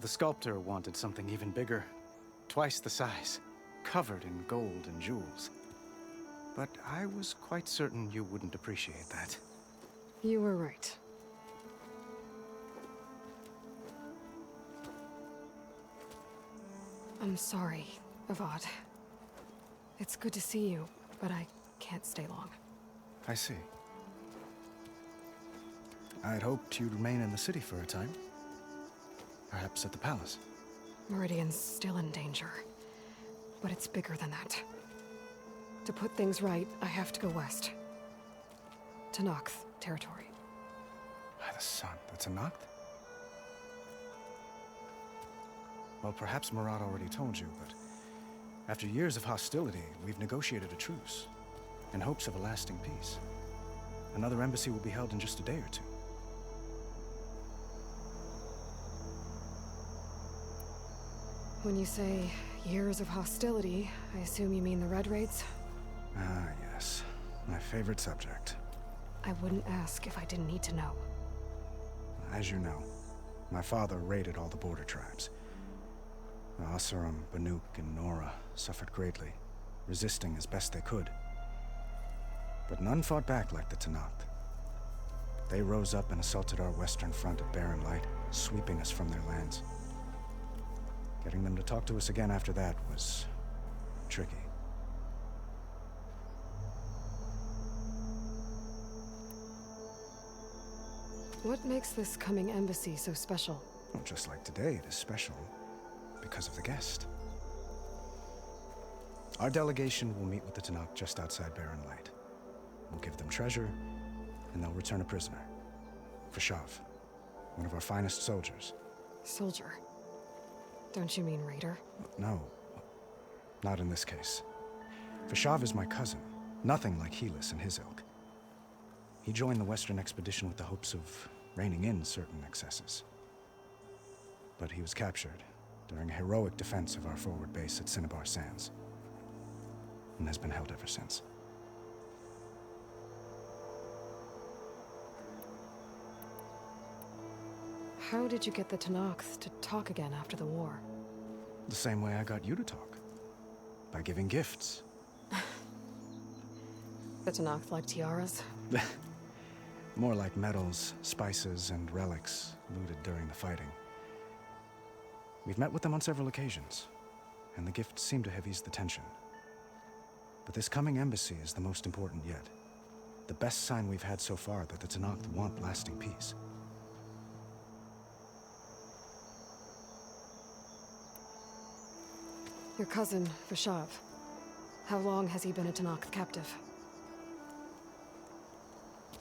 The sculptor wanted something even bigger, twice the size, covered in gold and jewels. But I was quite certain you wouldn't appreciate that. You were right. I'm sorry, Avad. It's good to see you, but I can't stay long. I see. I had hoped you'd remain in the city for a time. Perhaps at the palace. Meridian's still in danger. But it's bigger than that. To put things right, I have to go west. To Nox territory. By the sun, that's a Noct? Well, perhaps Murad already told you, but after years of hostility, we've negotiated a truce, in hopes of a lasting peace. Another embassy will be held in just a day or two. When you say years of hostility, I assume you mean the Red Raids? Ah, yes. My favorite subject. I wouldn't ask if I didn't need to know. As you know, my father raided all the border tribes. The Asuram, Banuk, and Nora suffered greatly, resisting as best they could. But none fought back like the Tenakth. They rose up and assaulted our western front at Barren Light, sweeping us from their lands. Getting them to talk to us again after that was tricky. What makes this coming embassy so special? Well, just like today, it is special because of the guest. Our delegation will meet with the Tenakth just outside Barren Light. We'll give them treasure, and they'll return a prisoner. Fashav, one of our finest soldiers. Soldier? Don't you mean raider? No, not in this case. Fashav is my cousin, nothing like Helis and his ilk. He joined the Western expedition with the hopes of reining in certain excesses. But he was captured during a heroic defense of our forward base at Cinnabar Sands, and has been held ever since. How did you get the Tenakth to talk again after the war? The same way I got you to talk. By giving gifts. The Tenakth like tiaras? More like medals, spices, and relics looted during the fighting. We've met with them on several occasions, and the gifts seem to have eased the tension. But this coming embassy is the most important yet. The best sign we've had so far that the Tenakth want lasting peace. Your cousin, Fashav. How long has he been a Tenakth captive?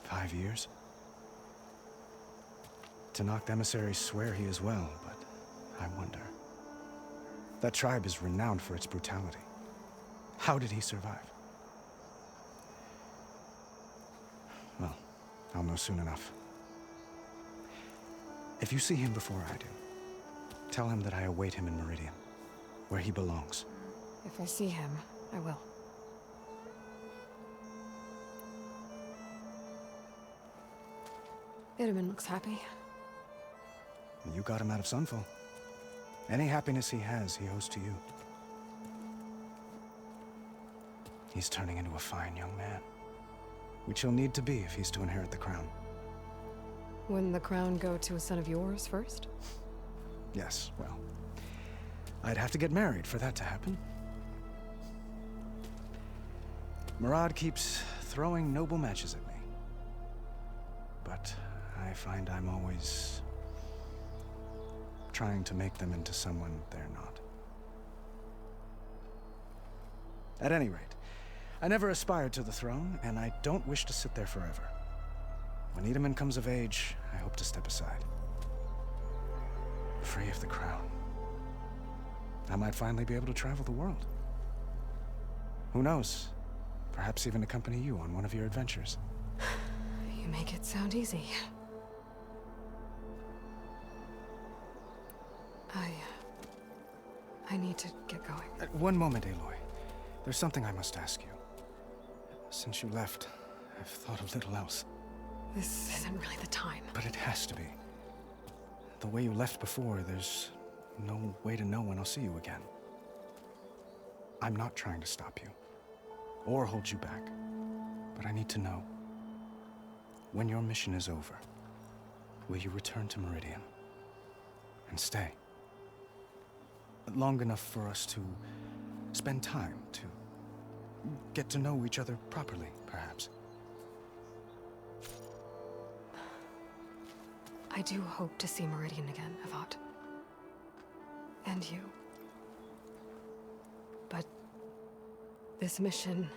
5 years. Tenakth emissaries swear he is well, but I wonder. That tribe is renowned for its brutality. How did he survive? Well, I'll know soon enough. If you see him before I do, tell him that I await him in Meridian, where he belongs. If I see him, I will. Itaman looks happy. You got him out of Sunfall. Any happiness he has, he owes to you. He's turning into a fine young man, which he'll need to be if he's to inherit the crown. Wouldn't the crown go to a son of yours first? Yes, well, I'd have to get married for that to happen. Murad keeps throwing noble matches at me. But I find I'm always trying to make them into someone they're not. At any rate, I never aspired to the throne, and I don't wish to sit there forever. When Itaman comes of age, I hope to step aside. Free of the crown. I might finally be able to travel the world. Who knows? Perhaps even accompany you on one of your adventures. You make it sound easy. I need to get going. One moment, Aloy. There's something I must ask you. Since you left, I've thought of little else. This isn't really the time. But it has to be. The way you left before, there's no way to know when I'll see you again. I'm not trying to stop you, or hold you back, but I need to know, when your mission is over, will you return to Meridian and stay? Long enough for us to spend time, to get to know each other properly, perhaps. I do hope to see Meridian again, Avat. And you. But this mission,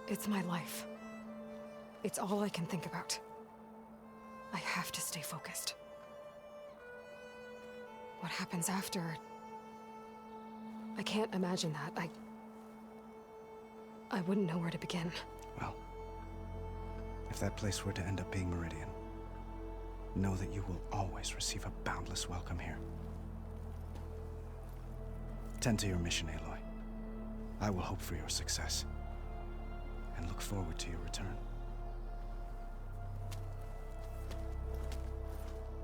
it's my life. It's all I can think about. I have to stay focused. What happens after? I can't imagine that. I wouldn't know where to begin. Well, if that place were to end up being Meridian, know that you will always receive a boundless welcome here. Tend to your mission, Aloy. I will hope for your success, and look forward to your return.